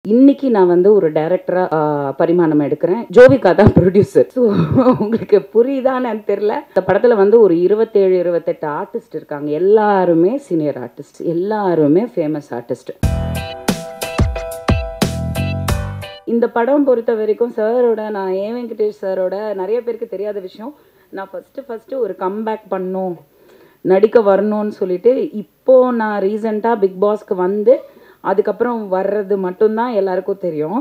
இன்னைக்கு நான் வந்து ஒரு டைரக்டரா பரிமாணம் எடுக்கிறேன். ஜோவிகா தான் ப்ரொடியூசர். ஸோ உங்களுக்கு புரியுதான்னு தெரியல. இந்த படத்துல வந்து ஒரு 27, 28 ஆர்டிஸ்ட் இருக்காங்க. எல்லாருமே சீனியர் ஆர்டிஸ்ட், எல்லாருமே ஃபேமஸ் ஆர்டிஸ்ட். இந்த படம் பொறுத்த வரைக்கும் சாரோட, நான் ஏ வெங்கடேஷ் சாரோட நிறைய பேருக்கு தெரியாத விஷயம், நான் ஃபஸ்ட்டு ஒரு கம்பேக் பண்ணணும், நடிக்க வரணும்னு சொல்லிட்டு இப்போ நான் ரீசெண்டாக பிக் பாஸ்க்கு வந்து அதுக்கப்புறம் வர்றது மட்டும்தான் எல்லாருக்கும் தெரியும்.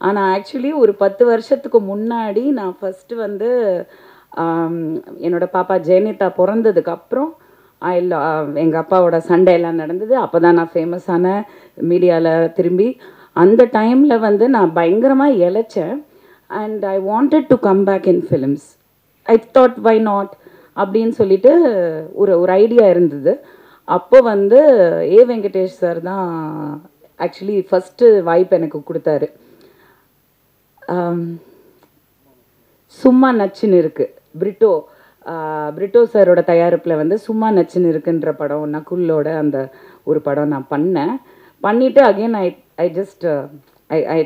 ஆனால் ஆக்சுவலி ஒரு 10 வருஷத்துக்கு முன்னாடி நான் ஃபஸ்ட்டு வந்து என்னோடய பாப்பா ஜெயனிதா பிறந்ததுக்கப்புறம் எங்கள் அப்பாவோட சண்டை எல்லாம் நடந்தது. அப்போ தான் நான் ஃபேமஸான மீடியாவில் திரும்பி அந்த டைமில் வந்து நான் பயங்கரமாக இழைச்சேன். And I wanted to come back in films. I thought why not அப்படின்னு சொல்லிட்டு ஒரு ஐடியா இருந்தது. அப்போ வந்து ஏ வெங்கடேஷ் சார் தான் ஆக்சுவலி ஃபஸ்ட்டு வாய்ப்பு எனக்கு கொடுத்தாரு. சும்மா நச்சுன்னு இருக்குது, பிரிட்டோ சாரோட தயாரிப்பில் வந்து சும்மா நச்சுன்னு இருக்குன்ற படம், நகுலோட அந்த ஒரு படம் நான் பண்ணிவிட்டு again I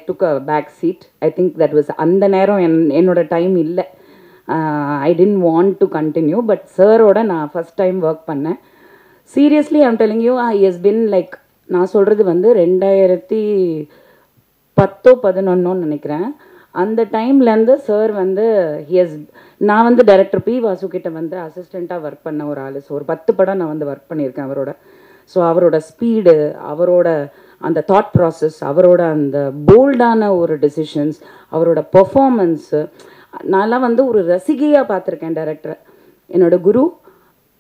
took a back seat. I think that was அந்த நேரம் என்னோட டைம் இல்லை. I didn't want to continue. But சாரோட நான் ஃபஸ்ட் டைம் ஒர்க் பண்ணேன். Seriously I'm telling you, he has been like, நான் சொல்கிறது வந்து 2010-11 நினைக்கிறேன். அந்த டைம்லேருந்து சார் வந்து நான் வந்து டைரக்டர் பி வாசு கிட்ட வந்து அசிஸ்டண்ட்டாக ஒர்க் பண்ண ஒரு ஆள். ஸோ ஒரு 10 படம் நான் வந்து ஒர்க் பண்ணியிருக்கேன் அவரோட. ஸோ அவரோட ஸ்பீடு, அவரோட அந்த தாட் ப்ராசஸ், அவரோட அந்த போல்டான ஒரு டெசிஷன்ஸ், அவரோட பெர்ஃபார்மன்ஸு, நான்லாம் வந்து ஒரு ரசிகையாக பார்த்துருக்கேன் டைரக்டரை. என்னோட குரு,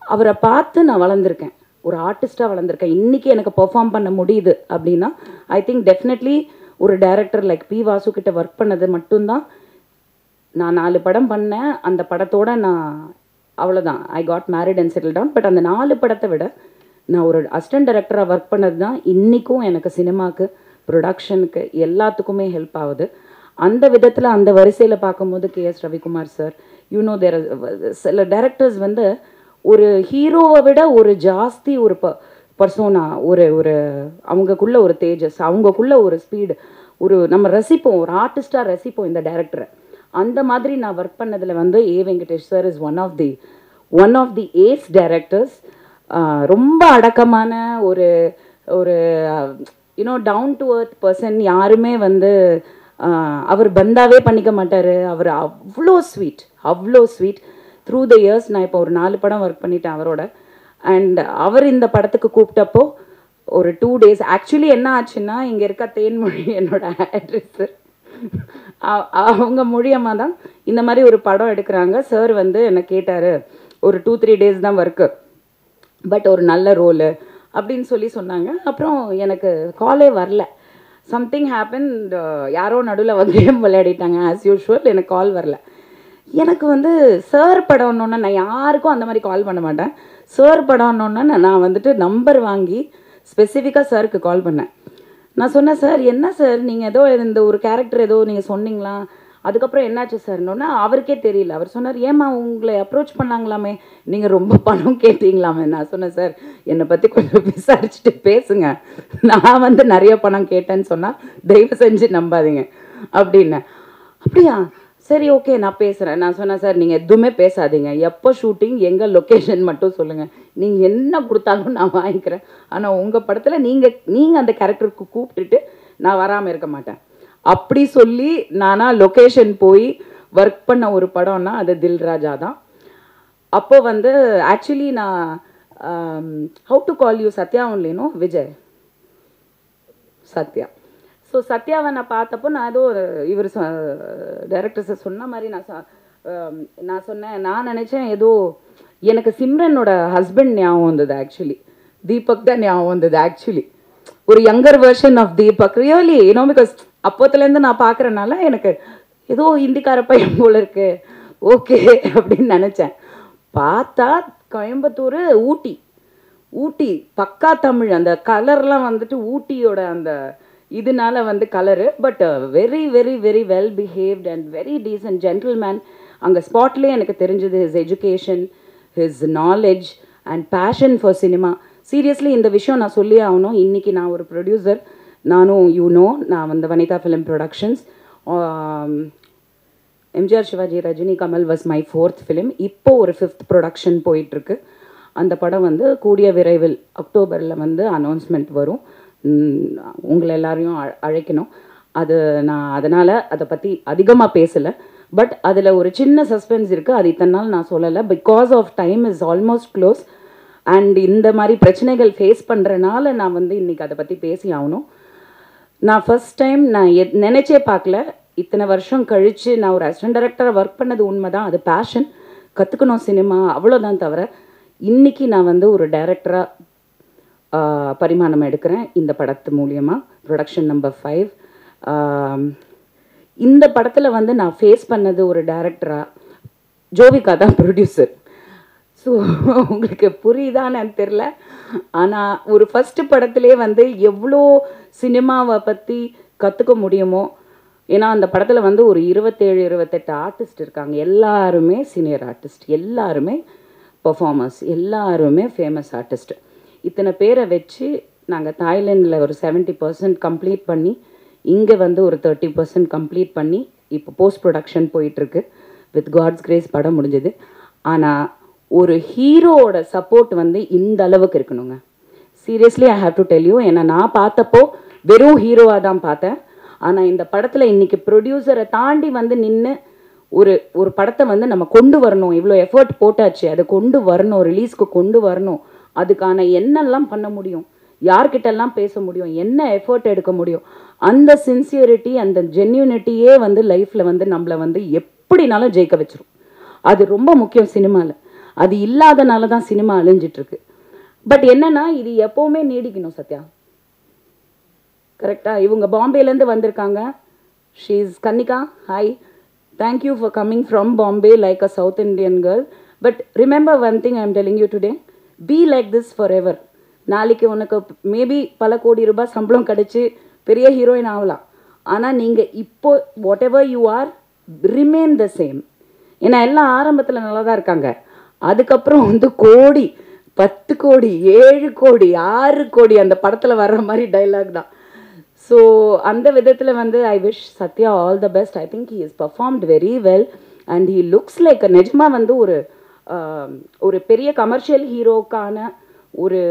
அவரை பார்த்து நான் வளர்ந்துருக்கேன், ஒரு ஆர்டிஸ்ட்டாக வளர்ந்துருக்கேன். இன்றைக்கி எனக்கு பெர்ஃபார்ம் பண்ண முடியுது அப்படின்னா ஐ திங்க் டெஃபினெட்லி ஒரு டைரக்டர் லைக் பி வாசு கிட்ட ஒர்க் பண்ணது மட்டும்தான். நான் 4 படம் பண்ணேன். அந்த படத்தோட நான் அவ்வளோதான், I got married and settle down. But அந்த 4 படத்தை விட நான் ஒரு அசிஸ்டன்ட் டைரக்டராக ஒர்க் பண்ணது தான் இன்றைக்கும் எனக்கு சினிமாவுக்கு, ப்ரொடக்ஷனுக்கு, எல்லாத்துக்குமே ஹெல்ப் ஆகுது. அந்த விதத்தில் அந்த வரிசையில் பார்க்கும்போது கேஎஸ் ரவிக்குமார் சார், யூனோ தேர் சில டைரக்டர்ஸ் வந்து ஒரு ஹீரோவை விட ஒரு ஜாஸ்தி ஒரு பர்சோனா, ஒரு அவங்கக்குள்ள ஒரு தேஜஸ், அவங்கக்குள்ள ஒரு ஸ்பீடு, ஒரு நம்ம ரசிப்போம், ஒரு ஆர்டிஸ்டாக ரசிப்போம் இந்த டைரக்டரை. அந்த மாதிரி நான் ஒர்க் பண்ணதில் வந்து A Venkatesh sir is one of the ace directors. ரொம்ப அடக்கமான ஒரு you know down to earth person. யாருமே வந்து அவர் பந்தாவே பண்ணிக்க மாட்டார். அவர் அவ்வளோ ஸ்வீட். த்ரூ த இயர்ஸ் நான் இப்போ ஒரு 4 படம் ஒர்க் பண்ணிட்டேன் அவரோட. அண்ட் அவர் இந்த படத்துக்கு கூப்பிட்டப்போ ஒரு 2 days ஆக்சுவலி என்ன ஆச்சுன்னா, இங்கே இருக்க தேன்மொழி என்னோட ஆட்ரஸு, அவங்க மூலியமாக தான் இந்த மாதிரி ஒரு படம் எடுக்கிறாங்க. சார் வந்து என்னை கேட்டார், ஒரு 2-3 days தான் ஒர்க்கு, பட் ஒரு நல்ல ரோலு அப்படின்னு சொன்னாங்க. அப்புறம் எனக்கு காலே வரல. சம்திங் ஹேப்பன், யாரோ நடுவில் வந்து கேம் விளையாடிட்டாங்க ஆஸ் யூஷுவல். எனக்கு கால் வரல. எனக்கு வந்து சார் படம்னோன்னா நான் யாருக்கும் அந்த மாதிரி கால் பண்ண மாட்டேன். சார் படம்னோன்னா நான் வந்துட்டு நம்பர் வாங்கி ஸ்பெசிஃபிக்காக சாருக்கு கால் பண்ணேன். நான் சொன்னேன், சார் என்ன சார் நீங்கள் ஏதோ இந்த ஒரு கேரக்டர் ஏதோ நீங்கள் சொன்னீங்களா, அதுக்கப்புறம் என்னாச்சு சார்னோன்னா அவருக்கே தெரியல. அவர் சொன்னார், ஏம்மா உங்களை அப்ரோச் பண்ணாங்களாமே, நீங்கள் ரொம்ப பணம் கேட்டீங்களாமே. நான் சொன்னேன், சார் என்னை பற்றி கொஞ்சம் விசாரிச்சுட்டு பேசுங்க, நான் வந்து நிறைய பணம் கேட்டேன்னு சொன்னால் தயவு செஞ்சு நம்பாதீங்க அப்படின்னேன். அப்படியா, சரி ஓகே நான் பேசுகிறேன். நான் சொன்னேன், சார் நீங்கள் எதுவுமே பேசாதீங்க, எப்போ ஷூட்டிங், எங்கள் லொக்கேஷன் மட்டும் சொல்லுங்கள், நீங்கள் என்ன கொடுத்தாலும் நான் வாங்கிக்கிறேன். ஆனால் உங்கள் படத்தில் நீங்கள் அந்த கேரக்டருக்கு கூப்பிட்டுட்டு நான் வராமல் இருக்க மாட்டேன் அப்படி சொல்லி நானாக லொக்கேஷன் போய் ஒர்க் பண்ண ஒரு படம்னா அது தில்ராஜா தான். அப்போ வந்து ஆக்சுவலி நான் how to call you Sathya ஒன்லினோ விஜய் சத்யா. ஸோ சத்யாவை நான் பார்த்தப்போ நான் ஏதோ இவர் டைரக்டர்ஸை சொன்ன மாதிரி நான் சொன்னேன், நான் நினச்சேன் ஏதோ எனக்கு சிம்ரனோட ஹஸ்பண்ட் ஞாபகம் வந்தது. ஆக்சுவலி தீபக் தான் ஞாபகம் வந்தது. ஆக்சுவலி ஒரு younger version of Deepak, really you know, because அப்போத்துலேருந்து நான் பார்க்குறனால எனக்கு ஏதோ ஹிந்திக்கார பையன் போல இருக்கு, ஓகே அப்படின்னு நினச்சேன். பார்த்தா கோயம்புத்தூர், ஊட்டி பக்கா தமிழ். அந்த கலர்லாம் வந்துட்டு ஊட்டியோட அந்த இதனால வந்து colour, but very very very well behaved and very decent gentleman. அங்கே ஸ்பாட்லேயே எனக்கு தெரிஞ்சது his education, his knowledge and passion for cinema. Seriously இந்த விஷயம் நான் சொல்லி ஆகணும். இன்றைக்கி நான் ஒரு ப்ரொடியூசர், நானும் நான் வந்து Vanitha film productions, MGR Sivaji Rajini Kamal was my 4th film. இப்போ ஒரு 5th ப்ரொடக்ஷன் போயிட்டுருக்கு. அந்த படம் வந்து கூடிய விரைவில் அக்டோபரில் வந்து அனௌன்ஸ்மெண்ட் வரும். உங்களை எல்லாரையும் அழைக்கணும். அது நான் அதனால் அதை பற்றி அதிகமாக பேசலை. பட் அதில் ஒரு சின்ன சஸ்பென்ஸ் இருக்குது. அது இத்தனை நாள் நான் சொல்லலை. Because of time is almost close. And இந்த மாதிரி பிரச்சனைகள் ஃபேஸ் பண்ணுறனால நான் வந்து இன்றைக்கி அதை பற்றி பேசி ஆகணும். நான் ஃபஸ்ட் டைம் நான் நினச்சே பார்க்கல. இத்தனை வருஷம் கழித்து நான் ஒரு அசிஸ்டன்ட் டைரக்டராக ஒர்க் பண்ணது உண்மை தான். அது பேஷன், கற்றுக்கணும் சினிமா, அவ்வளோதான். தவிர இன்றைக்கி நான் வந்து ஒரு டைரக்டராக பரிமாணம் எடுக்கிறேன் இந்த படத்து மூலியமாக. Production number 5. இந்த படத்தில் வந்து நான் ஃபேஸ் பண்ணது ஒரு டைரக்டராக, ஜோவிகா தான் ப்ரொடியூசர். ஸோ உங்களுக்கு புரியுதான்னு தெரில. ஆனால் ஒரு ஃபஸ்ட்டு படத்துலேயே வந்து எவ்வளோ சினிமாவை பற்றி கற்றுக்க முடியுமோ. ஏன்னா அந்த படத்தில் வந்து ஒரு 27-28 ஆர்டிஸ்ட் இருக்காங்க. எல்லாருமே சீனியர் ஆர்டிஸ்ட், எல்லாருமே பர்ஃபார்மர்ஸ், எல்லாருமே ஃபேமஸ் ஆர்டிஸ்ட். இத்தனை பேரை வச்சு நாங்கள் தாய்லாண்டில் ஒரு 70% கம்ப்ளீட் பண்ணி, இங்கே வந்து ஒரு 30% கம்ப்ளீட் பண்ணி இப்போ போஸ்ட் ப்ரொடக்ஷன் போயிட்டுருக்கு. வித் காட்ஸ் கிரேஸ் படம் முடிஞ்சது. ஆனால் ஒரு ஹீரோவோட சப்போர்ட் வந்து இந்த அளவுக்கு இருக்கணுங்க. Seriously I have to tell you. ஏன்னா நான் பார்த்தப்போ வெறும் ஹீரோவாக தான் பார்த்தேன். ஆனால் இந்த படத்தில் இன்றைக்கி ப்ரொடியூசரை தாண்டி வந்து நின்று ஒரு படத்தை வந்து நம்ம கொண்டு வரணும், இவ்வளோ எஃபர்ட் போட்டாச்சு, அதை கொண்டு வரணும், ரிலீஸ்க்கு கொண்டு வரணும். அதுக்கான என்னெல்லாம் பண்ண முடியும், யார்கிட்டெல்லாம் பேச முடியும், என்ன எஃபர்ட் எடுக்க முடியும், அந்த சின்சியரிட்டி, அந்த ஜென்யூனிட்டியே வந்து லைஃப்பில் வந்து நம்மளை வந்து எப்படினாலும் ஜெயிக்க வச்சிரும். அது ரொம்ப முக்கியம் சினிமாவில். அது இல்லாதனால தான் சினிமா அழிஞ்சிட்ருக்கு. பட் என்னன்னா இது எப்போவுமே நீடிக்கணும். சத்யா கரெக்டாக இவங்க பாம்பேலேருந்து வந்திருக்காங்க. She is Kannika. Hi, thank you for coming from Bombay like a south Indian girl. But remember one thing I am telling you today, be like this for ever. நாளைக்கு உனக்கு மேபி பல கோடி ரூபாய் சம்பளம் கிடச்சி பெரிய ஹீரோயின் ஆகலாம். ஆனால் நீங்கள் இப்போ what ever you are, remain the same. ஏன்னா எல்லாம் ஆரம்பத்தில் நல்லா தான் இருக்காங்க. அதுக்கப்புறம் வந்து கோடி, 10 கோடி, 7 கோடி, 6 கோடி அந்த படத்தில் வர்ற மாதிரி டைலாக் தான். ஸோ அந்த விதத்தில் வந்து I wish Sathya all the best. I think he is performed very well and he looks like நிஜமாக வந்து ஒரு பெரிய கமர்ஷியல் ஹீரோக்கான ஒரு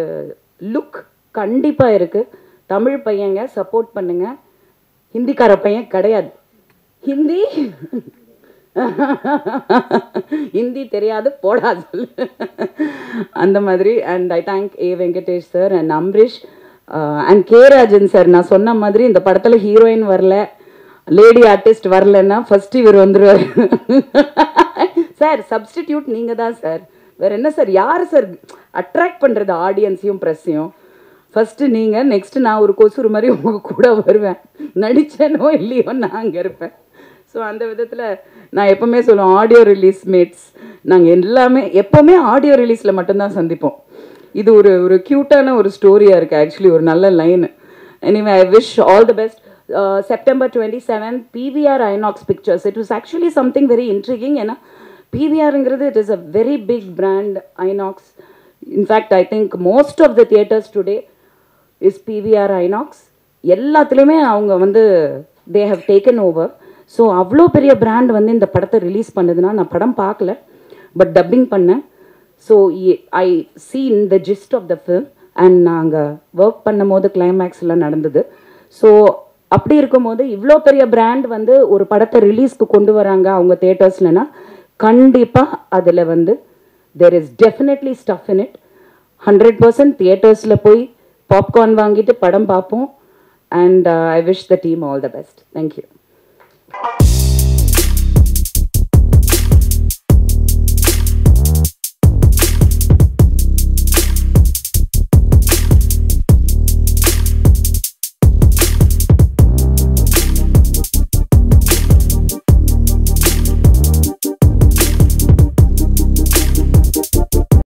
லுக் கண்டிப்பாக இருக்குது. தமிழ் பையங்க சப்போர்ட் பண்ணுங்க. ஹிந்திக்கார பையன் கிடையாது. ஹிந்தி தெரியாது போடா சொல்லு அந்த மாதிரி. And I thank A Venkatesh sir and Amrish and K Rajan sir. நான் சொன்ன மாதிரி இந்த படத்தில் ஹீரோயின் வரல, லேடி ஆர்டிஸ்ட் வரலன்னா ஃபர்ஸ்ட் இவர் வந்துடுவார். சார் சப்ஸ்டிடியூட் நீங்கள் தான் சார், வேறு என்ன சார், யார் சார் அட்ராக்ட் பண்ணுறது ஆடியன்ஸையும் ப்ரெஸ்ஸையும்? ஃபஸ்ட்டு நீங்கள், நெக்ஸ்ட்டு நான் ஒரு கொசுறு மாதிரி உங்கள் கூட வருவேன். நடித்தேனோ இல்லையோ நான் அங்கே இருப்பேன். ஸோ அந்த விதத்தில் நான் எப்போவுமே சொல்லுவேன், ஆடியோ ரிலீஸ் மேட்ஸ் நாங்கள் எல்லாமே எப்போவுமே ஆடியோ ரிலீஸில் மட்டும்தான் சந்திப்போம். இது ஒரு க்யூட்டான ஒரு ஸ்டோரியாக இருக்குது. ஆக்சுவலி ஒரு நல்ல line. Anyway I wish all the best. September 27 PVR Inox Pictures. It was actually something very intriguing. ஏன்னா PVRங்கிறது it is a very big brand, Inox. In fact, I think most of the theatres today is PVR Inox. எல்லாத்துலேயுமே அவங்க வந்து they have taken over. So அவ்வளோ பெரிய brand வந்து இந்த படத்தை release பண்ணதுன்னா, நான் படம் பார்க்கல பட் டப்பிங் பண்ணேன். So I seen the gist of the film and நாங்கள் ஒர்க் பண்ணும் போது கிளைமேக்ஸ்லாம் நடந்தது. ஸோ அப்படி இருக்கும்போது இவ்வளோ பெரிய பிராண்ட் வந்து ஒரு படத்தை ரிலீஸ்க்கு கொண்டு வராங்க அவங்க தியேட்டர்ஸ்லனா, கண்டிப்பாக அதில் வந்து there is definitely stuff in it. 100% தியேட்டர்ஸில் போய் பாப்கார்ன் வாங்கிட்டு படம் பார்ப்போம். And I wish the team all the best. Thank you.